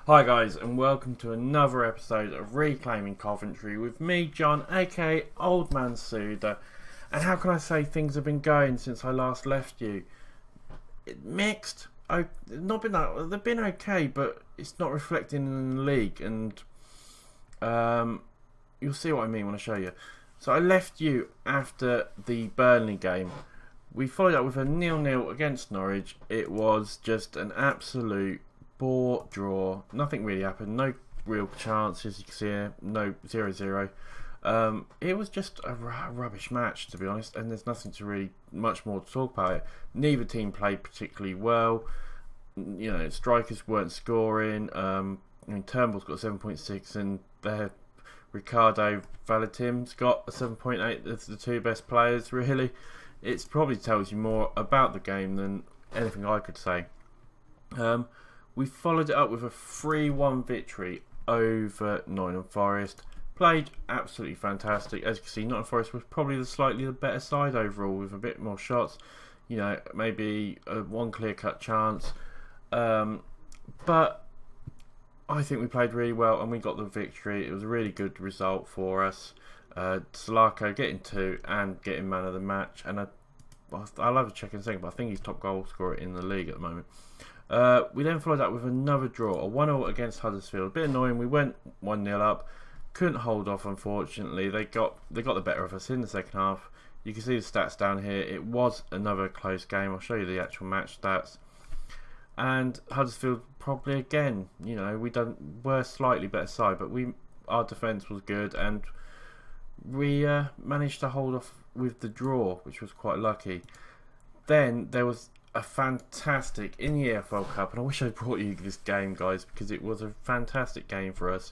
Hi guys, and welcome to another episode of Reclaiming Coventry with me, John, aka Old Man Sudor. And how can I say things have been going since I last left you? Mixed. Not been that. They've been okay, but it's not reflecting in the league, and you'll see what I mean when I show you. So I left you after the Burnley game. We followed up with a 0-0 against Norwich. It was just an absolute bore draw. Nothing really happened. No real chance, as you can see here. No 0-0. It was just a rubbish match, to be honest, and there's nothing to really much more to talk about it. Neither team played particularly well. You know, strikers weren't scoring. Turnbull's got 7.6, and Ricardo Valatim's got a 7.8. That's the two best players, really. It probably tells you more about the game than anything I could say. We followed it up with a 3-1 victory over Nottingham Forest. Played absolutely fantastic. As you can see, Nottingham Forest was probably the better side overall, with a bit more shots. You know, maybe one clear-cut chance. But I think we played really well and we got the victory. It was a really good result for us. Salako getting 2 and getting man of the match. And I'll have to check in a second, but I think he's top goal scorer in the league at the moment. We then followed up with another draw, a 1-0 against Huddersfield. A bit annoying. We went 1-0 up, couldn't hold off. Unfortunately, they got the better of us in the second half. You can see the stats down here. It was another close game. I'll show you the actual match stats. And Huddersfield probably again. You know, we're slightly better side, but our defence was good, and we managed to hold off with the draw, which was quite lucky. Then there was a fantastic in the EFL Cup, and I wish I brought you this game, guys, because it was a fantastic game for us.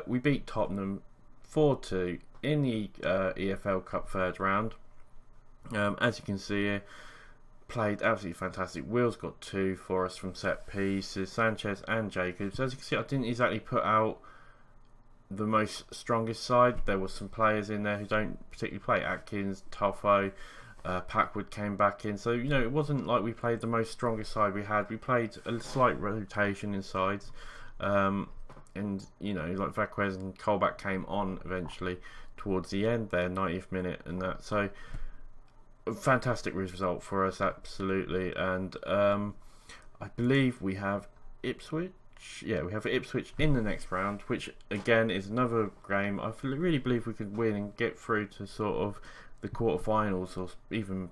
We beat Tottenham 4-2 in the EFL Cup third round. As you can see here, played absolutely fantastic. Will's got 2 for us from set pieces, Sanchez and Jacobs. As you can see, I didn't exactly put out the most strongest side. There were some players in there who don't particularly play. Atkins, Toffo, Packwood came back in, so you know, it wasn't like we played the most strongest side we had. We played a slight rotation in sides, and you know, like Vaquez and Colback came on eventually towards the end there, 90th minute and that. So a fantastic result for us, absolutely. And I believe we have Ipswich. Yeah, we have Ipswich in the next round, which again is another game I really believe we could win and get through to sort of the quarterfinals, or even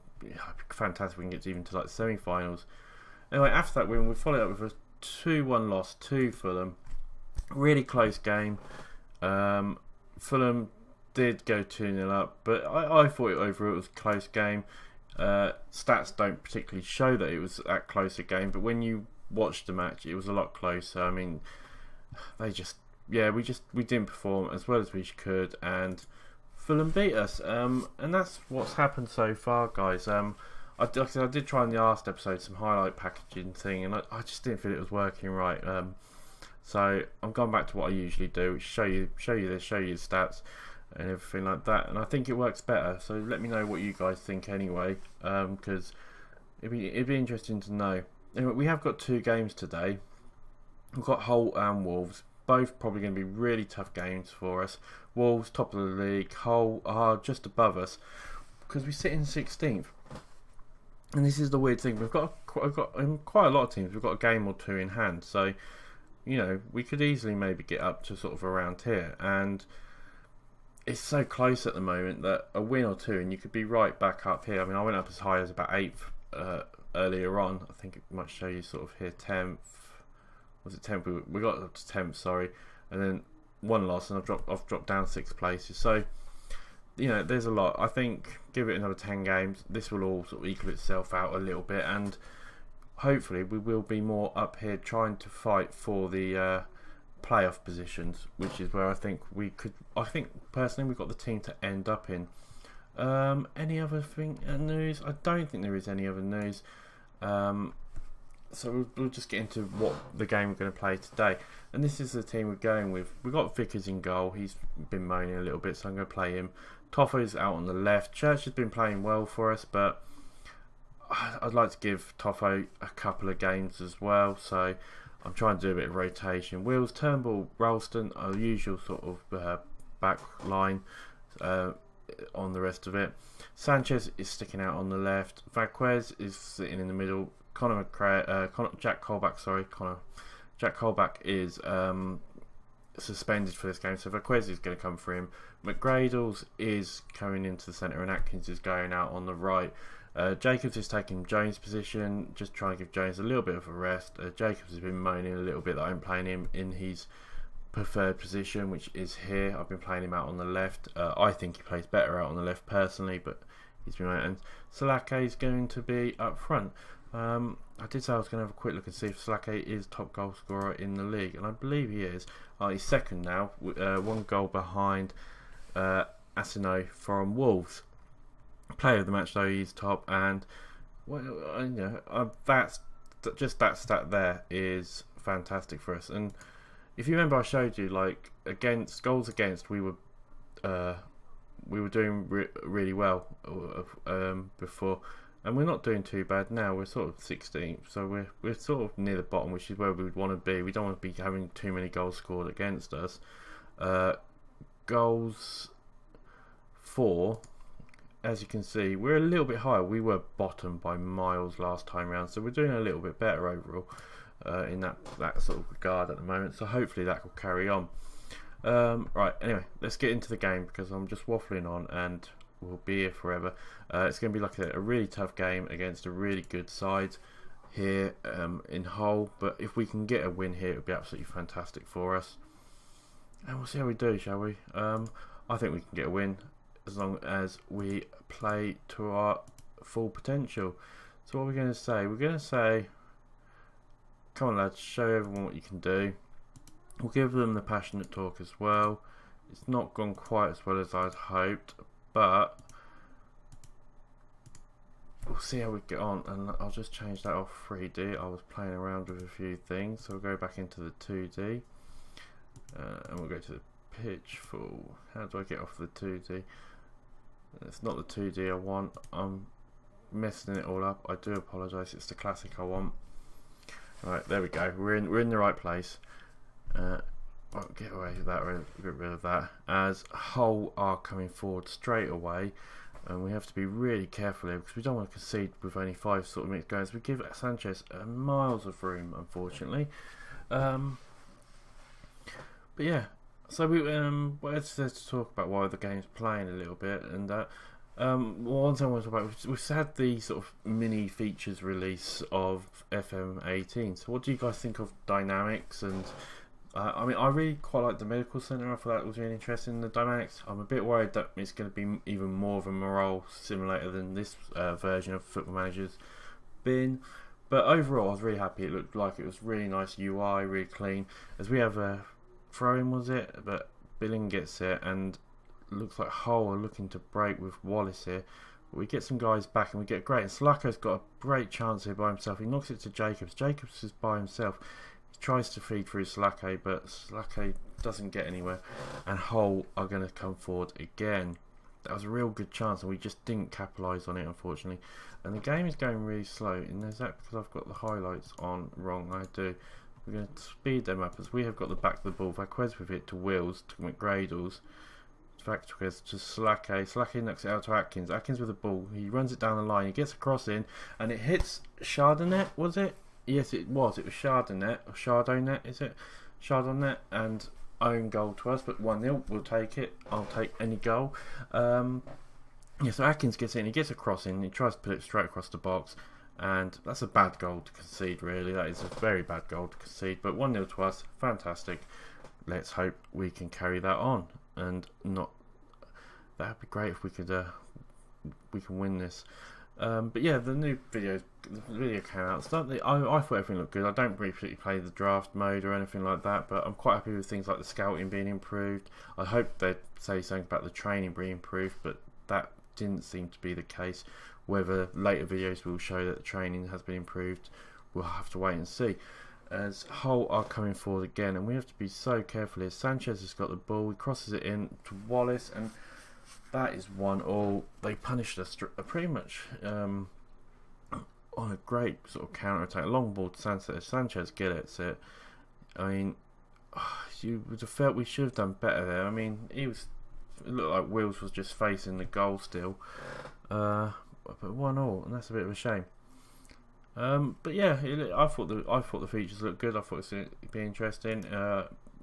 fantastic we can get even to like semi-finals. Anyway, after that win, we followed up with a 2-1 loss to Fulham. Really close game. Fulham did go 2-0 up, but I thought overall it was a close game. Stats don't particularly show that it was that close a game, but when you watched the match, it was a lot closer. I mean, we didn't perform as well as we could, and Fulham beat us, and that's what's happened so far, guys. I did try in the last episode some highlight packaging thing, and I just didn't feel it was working right. So I'm going back to what I usually do, which show you the stats and everything like that, and I think it works better. So let me know what you guys think anyway, because it'd be interesting to know. Anyway, we have got 2 games today. We've got Hull and Wolves. Both probably going to be really tough games for us. Wolves top of the league. Hull are just above us because we sit in 16th. And this is the weird thing. We've got in quite a lot of teams. We've got a game or 2 in hand. So, you know, we could easily maybe get up to sort of around here. And it's so close at the moment that a win or 2 and you could be right back up here. I mean, I went up as high as about 8th earlier on. I think it might show you sort of here 10th. Was it 10th? We got up to 10th, sorry. And then 1 loss, and I've dropped down 6 places. So, you know, there's a lot. I think give it another 10 games, this will all sort of equal itself out a little bit, and hopefully we will be more up here trying to fight for the playoff positions, which is where I think we could. I think personally we've got the team to end up in. Any other news? I don't think there is any other news. So we'll just get into what the game we're going to play today. And this is the team we're going with. We've got Vickers in goal. He's been moaning a little bit, so I'm going to play him. Toffo's out on the left. Church has been playing well for us, but I'd like to give Toffo a couple of games as well. So I'm trying to do a bit of rotation. Wills, Turnbull, Ralston, our usual sort of back line on the rest of it. Sanchez is sticking out on the left. Vasquez is sitting in the middle. Jack Colback is suspended for this game, so Vasquez is going to come for him. McGradles is coming into the centre and Atkins is going out on the right. Jacobs is taking Jones' position, just trying to give Jones a little bit of a rest. Jacobs has been moaning a little bit that I'm playing him in his preferred position, which is here. I've been playing him out on the left. I think he plays better out on the left personally, but he's been out. And Salake is going to be up front. I did say I was going to have a quick look and see if Salake is top goal scorer in the league, and I believe he is. He's second now, 1 goal behind Asino from Wolves. Player of the match though, he's top, and that's just that stat there is fantastic for us. And if you remember, I showed you like against goals against, we were doing really well before. And we're not doing too bad now. We're sort of 16th, so we're sort of near the bottom, which is where we would want to be. We don't want to be having too many goals scored against us. Goals for, as you can see, we're a little bit higher. We were bottom by miles last time round, so we're doing a little bit better overall in that sort of regard at the moment. So hopefully that will carry on. Right, anyway, let's get into the game because I'm just waffling on and we'll be here forever. It's going to be like a really tough game against a really good side here in Hull, but if we can get a win here, it would be absolutely fantastic for us. And we'll see how we do, shall we? I think we can get a win as long as we play to our full potential. So what we're going to say? We're going to say, come on lads, show everyone what you can do. We'll give them the passionate talk as well. It's not gone quite as well as I'd hoped, but we'll see how we get on. And I'll just change that off 3D. I was playing around with a few things, so we'll go back into the 2D and we'll go to the pitch full. How do I get off the 2D? It's not the 2D I want. I'm messing it all up. I do apologise. It's the classic I want. Right, there we go. We're in the right place. I'll get away with that, get rid of that, as Hull are coming forward straight away, and we have to be really careful here because we don't want to concede with only 5 sort of minutes going. So we give Sanchez miles of room, unfortunately. But yeah, so let's talk about why the game's playing a little bit. And one thing I want to talk about, we've had the sort of mini features release of FM18. So what do you guys think of dynamics? And I mean, I really quite like the medical centre. I thought that was really interesting. The dynamics, I'm a bit worried that it's going to be even more of a morale simulator than this version of Football Manager's been. But overall, I was really happy. It looked like it was really nice UI, really clean. As we have a throw-in, was it? But Billing gets it, and looks like Hull are looking to break with Wallace here. But we get some guys back, and we get great. And Slako's got a great chance here by himself. He knocks it to Jacobs. Jacobs is by himself. Tries to feed through Salake, but Salake doesn't get anywhere, and Hull are going to come forward again. That was a real good chance, and we just didn't capitalise on it, unfortunately. And the game is going really slow, and is that because I've got the highlights on wrong? I do. We're going to speed them up as we have got the back of the ball. Vasquez with it to Wills, to McGradles, Vasquez to Salake. Salake knocks it out to Atkins. Atkins with the ball. He runs it down the line. He gets a cross in, and it hits Chardonnay, was it? Yes, it was. It was Chardonnay, or Chardonnay, is it? Chardonnay, and own goal to us, but 1-0. We'll take it. I'll take any goal. Yeah, so Atkins gets in. He gets a cross in. He tries to put it straight across the box, and that's a bad goal to concede, really. That is a very bad goal to concede, but 1-0 to us. Fantastic. Let's hope we can carry that on, and not. That would be great if we could. We can win this. But yeah, the new video came out. I thought everything looked good. I don't really play the draft mode or anything like that, but I'm quite happy with things like the scouting being improved. I hope they'd say something about the training being improved, but that didn't seem to be the case. Whether later videos will show that the training has been improved, we'll have to wait and see. As Hull are coming forward again, and we have to be so careful here. Sanchez has got the ball. He crosses it in to Wallace, and that is 1-1. They punished us pretty much on a great sort of counter attack, long ball to Sanchez. Sanchez gets it. I mean, you would have felt we should have done better there. I mean, it looked like Wills was just facing the goal still, but 1-1, and that's a bit of a shame. But yeah, I thought the features looked good. I thought it was going to be interesting.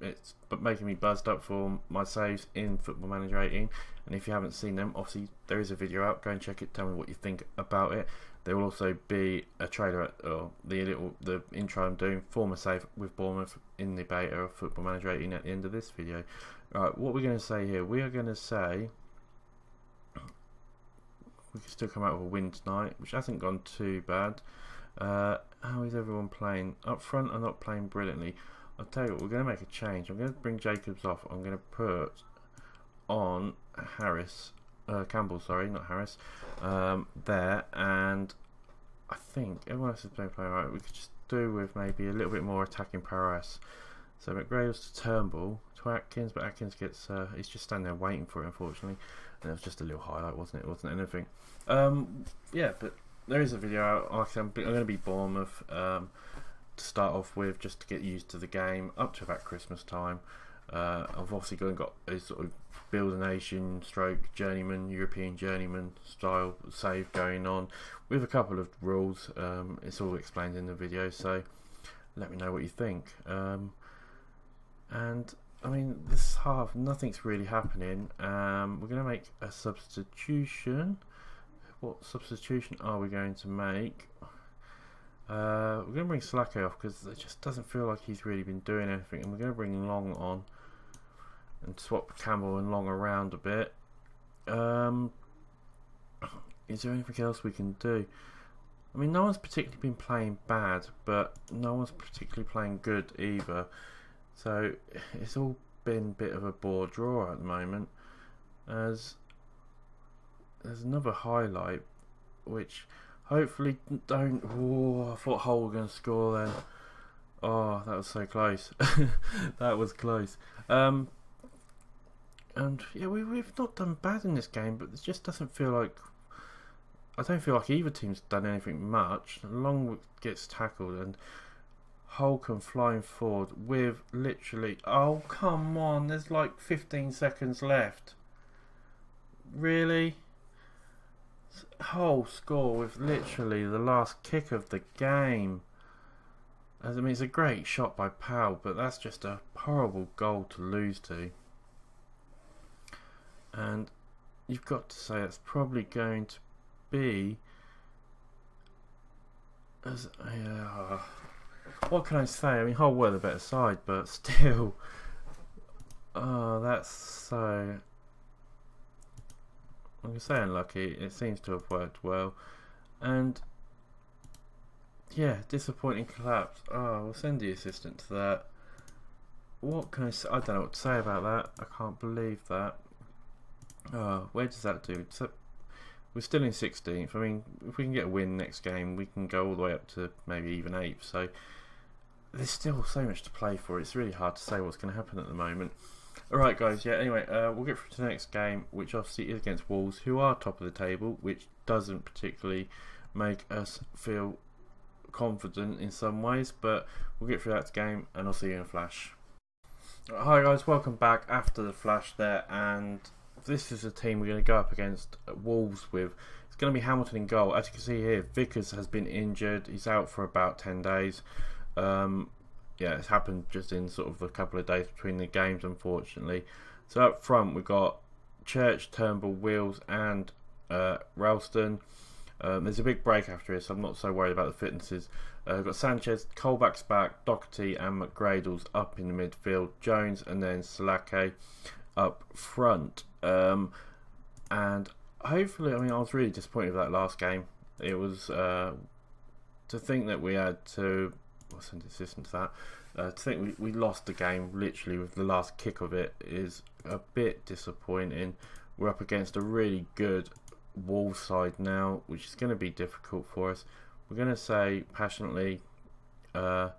It's making me buzzed up for my saves in Football Manager 18. And if you haven't seen them, obviously there is a video out. Go and check it. Tell me what you think about it. There will also be a trailer or the intro I'm doing for my save with Bournemouth in the beta of Football Manager 18 at the end of this video. Right, what we're going to say here, we are going to say we can still come out with a win tonight, which hasn't gone too bad. How is everyone playing? Up front, I'm not playing brilliantly. I'll tell you what, we're going to make a change. I'm going to bring Jacobs off. I'm going to put on Campbell, sorry, not Harris, there, and I think everyone else is playing right. We could just do with maybe a little bit more attacking prowess. So McGrail's to Turnbull, to Atkins, but Atkins gets, he's just standing there waiting for it, unfortunately. And it was just a little highlight, wasn't it? It wasn't anything. Yeah, but there is a video out. Like I said, I'm going to be Bournemouth to start off with, just to get used to the game up to about Christmas time. I've obviously got a sort of build a nation stroke journeyman, European journeyman style save going on with a couple of rules. It's all explained in the video, so let me know what you think. And I mean, this half nothing's really happening. We're going to make a substitution. What substitution are we going to make? We're going to bring Slacko off because it just doesn't feel like he's really been doing anything, and we're going to bring Long on and swap Campbell and Long around a bit. Is there anything else we can do? I mean, no one's particularly been playing bad, but no one's particularly playing good either. So it's all been a bit of a bore draw at the moment. As there's another highlight, which hopefully don't. Oh, I thought Hull were going to score then. Oh, that was so close. That was close. And yeah, we've not done bad in this game, but it just doesn't feel like. I don't feel like either team's done anything much. Long gets tackled and Hull come flying forward with literally. Oh, come on! There's like 15 seconds left. Really? Hull score with literally the last kick of the game. I mean, it's a great shot by Powell, but that's just a horrible goal to lose to. And you've got to say it's probably going to be what can I say? I mean, Hull were the better side, but still. Oh, that's so. I'm going to say unlucky. It seems to have worked well. And yeah, disappointing collapse. Oh, we'll send the assistant to that. What can I say? I don't know what to say about that. I can't believe that. Oh, where does that do? So, we're still in 16th. I mean, if we can get a win next game, we can go all the way up to maybe even 8th. So there's still so much to play for. It's really hard to say what's going to happen at the moment. Alright guys, yeah, anyway, we'll get through to the next game, which obviously is against Wolves, who are top of the table, which doesn't particularly make us feel confident in some ways, but we'll get through that game, and I'll see you in a flash. Hi guys, welcome back after the flash there, and this is a team we're going to go up against Wolves with. It's going to be Hamilton in goal. As you can see here, Vickers has been injured, he's out for about 10 days. Yeah, it's happened just in sort of a couple of days between the games, unfortunately. So up front, we've got Church, Turnbull, Wills, and Ralston. There's a big break after this, so I'm not so worried about the fitnesses. We've got Sanchez, Colback's back, Doherty, and McGradle's up in the midfield. Jones, and then Salake up front. And hopefully, I mean, I was really disappointed with that last game. It was to think that we had to. I'll send the assistant to that. To think we lost the game literally with the last kick of it is a bit disappointing. We're up against a really good Wolves side now, which is going to be difficult for us. We're going to say passionately, go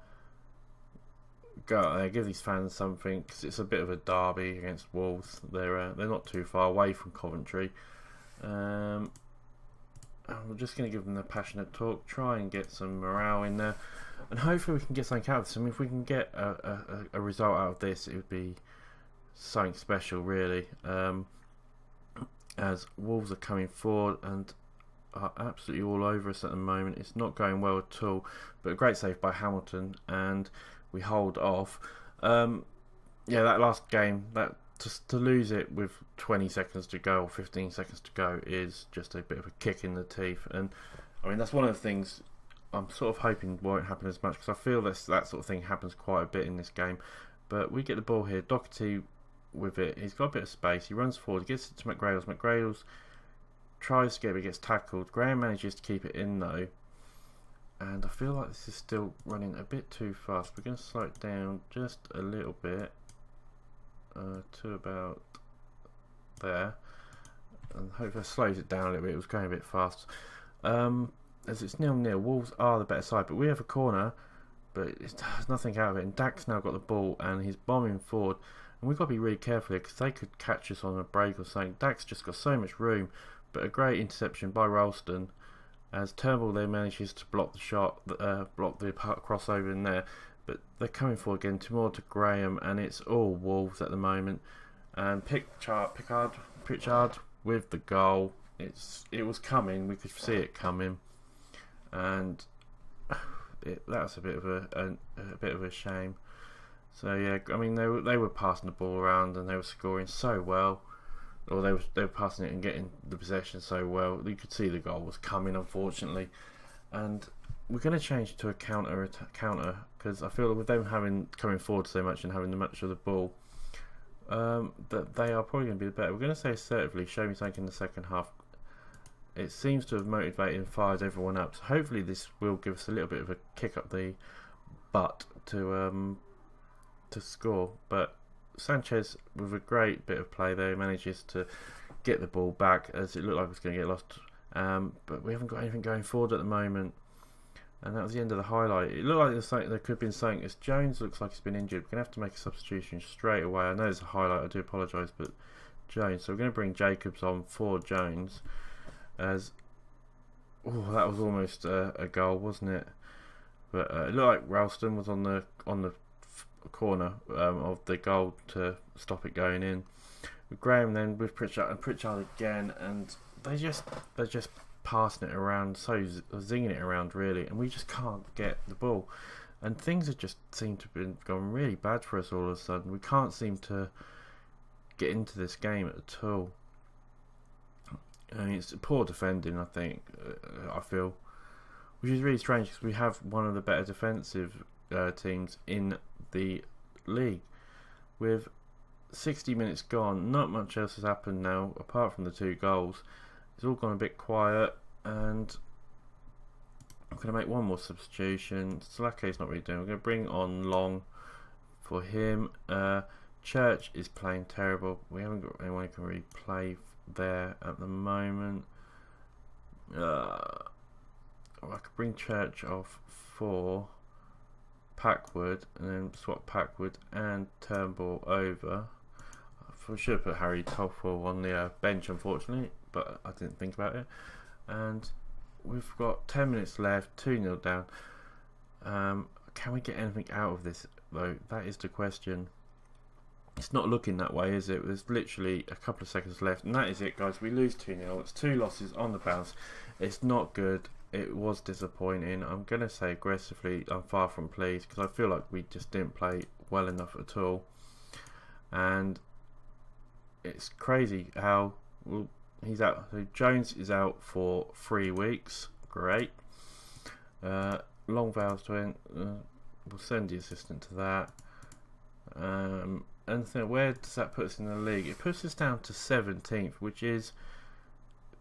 out there, give these fans something, because it's a bit of a derby against Wolves. They're not too far away from Coventry. we're just going to give them the passionate talk, try and get some morale in there, and hopefully we can get something out of this. I mean, if we can get a result out of this, it would be something special, really. As Wolves are coming forward and are absolutely all over us at the moment. It's not going well at all, but a great save by Hamilton, and we hold off. Yeah, that last game, that just to lose it with 20 seconds to go or 15 seconds to go is just a bit of a kick in the teeth. And I mean, that's one of the things I'm sort of hoping won't happen as much, because I feel that sort of thing happens quite a bit in this game. But we get the ball here, Doherty with it, he's got a bit of space, he runs forward, he gets it to McGrails. McGrails tries to get it, but gets tackled. Graham manages to keep it in though, and I feel like this is still running a bit too fast. We're going to slow it down just a little bit to about there, and hopefully that slows it down a little bit. It was going a bit fast. As it's 0-0, Wolves are the better side, but we have a corner, but there's nothing out of it, and Dak's now got the ball and he's bombing forward, and we've got to be really careful here because they could catch us on a break or something. Dak's just got so much room, but a great interception by Ralston as Turnbull there manages to block the shot, block the crossover in there, but they're coming forward again, Timor to Graham, and it's all Wolves at the moment. And Pritchard with the goal. It was coming, we could see it coming, and that was a bit of a shame. So yeah, I mean they were passing the ball around and they were scoring so well, or they were passing it and getting the possession so well. You could see the goal was coming, unfortunately, and we're going to change to a counter because I feel that with them coming forward so much and having much of the ball, that they are probably going to be the better. We're going to say assertively, show me something in the second half. It seems to have motivated and fired everyone up. So hopefully this will give us a little bit of a kick up the butt to score. But Sanchez, with a great bit of play there, manages to get the ball back as it looked like it was going to get lost. But we haven't got anything going forward at the moment. And that was the end of the highlight. It looked like there could have been something. As Jones looks like he's been injured, we're going to have to make a substitution straight away. I know it's a highlight, I do apologise, but Jones. So we're going to bring Jacobs on for Jones. As that was almost a goal, wasn't it? But it looked like Ralston was on the corner of the goal to stop it going in. With Graham then with Pritchard again, and they're just passing it around, so zinging it around really, and we just can't get the ball. And things have just seemed to have gone really bad for us all of a sudden. We can't seem to get into this game at all. I mean, it's poor defending, I think. I feel, which is really strange because we have one of the better defensive teams in the league. With 60 minutes gone, not much else has happened now apart from the 2 goals. It's all gone a bit quiet, and I'm going to make one more substitution. Slake's not really doing. We're going to bring on Long for him. Church is playing terrible. We haven't got anyone who can really play there at the moment. I could bring Church off for Packwood and then swap Packwood and Turnbull over. I should have put Harry Toffel on the bench, unfortunately, but I didn't think about it. And we've got 10 minutes left, 2-0 down. Can we get anything out of this though? That is the question. It's not looking that way, is it? There's literally a couple of seconds left, and that is it, guys. We lose 2-0. It's 2 losses on the bounce. It's not good. It was disappointing. I'm going to say aggressively, I'm far from pleased because I feel like we just didn't play well enough at all. And it's crazy how he's out. So Jones is out for 3 weeks. Great. Long vowels to end. We'll send the assistant to that. And so where does that put us in the league? It puts us down to 17th, which is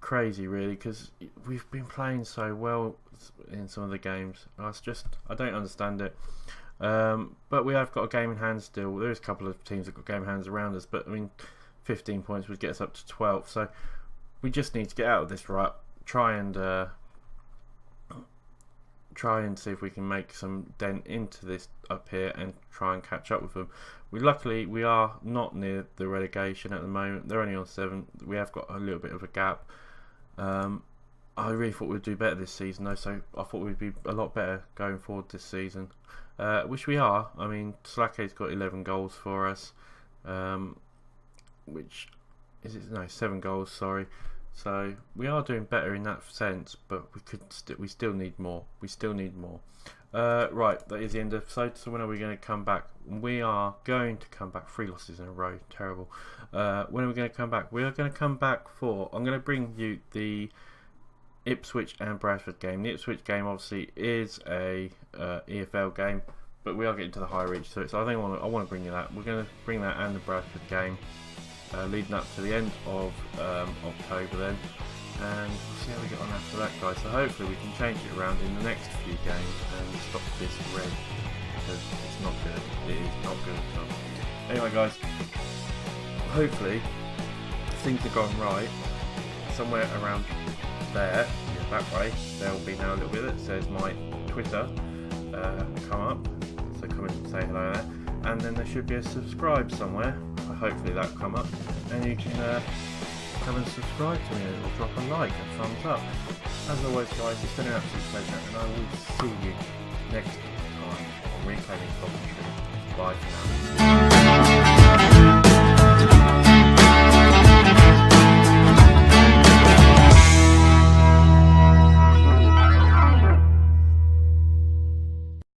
crazy really, because we've been playing so well in some of the games. I don't understand it. But we have got a game in hand still. There is a couple of teams that got game in hands around us, but I mean 15 points would get us up to 12, so we just need to get out of this rut, try and see if we can make some dent into this up here and try and catch up with them. Luckily we are not near the relegation at the moment. They're only on 7. We have got a little bit of a gap. I I really thought we'd do better this season though, so I thought we'd be a lot better going forward this season, which we are. I mean, Slake's got 11 goals for us, which is it? No, 7 goals. Sorry. So we are doing better in that sense, but we still need more. We still need more. Right, that is the end of the episode. So when are we going to come back? We are going to come back. 3 losses in a row. Terrible. When are we going to come back? We are going to come back for... I'm going to bring you the Ipswich and Bradford game. The Ipswich game obviously is a EFL game, but we are getting to the high reach to it. So I think I want to bring you that. We're going to bring that and the Bradford game leading up to the end of October then. And we'll see how we get on after that, guys. So hopefully we can change it around in the next few games and stop this red, because it's not good. It is not good at all. Anyway, guys, hopefully things have gone right. Somewhere around there, that way, there will be now a little bit that says my Twitter come up. So come and say hello there. And then there should be a subscribe somewhere. Hopefully that'll come up. And you can... come and subscribe to me or drop a like and thumbs up. As always, guys, it's been an absolute pleasure, and I will see you next time on Reclaiming Coventry. Bye for now.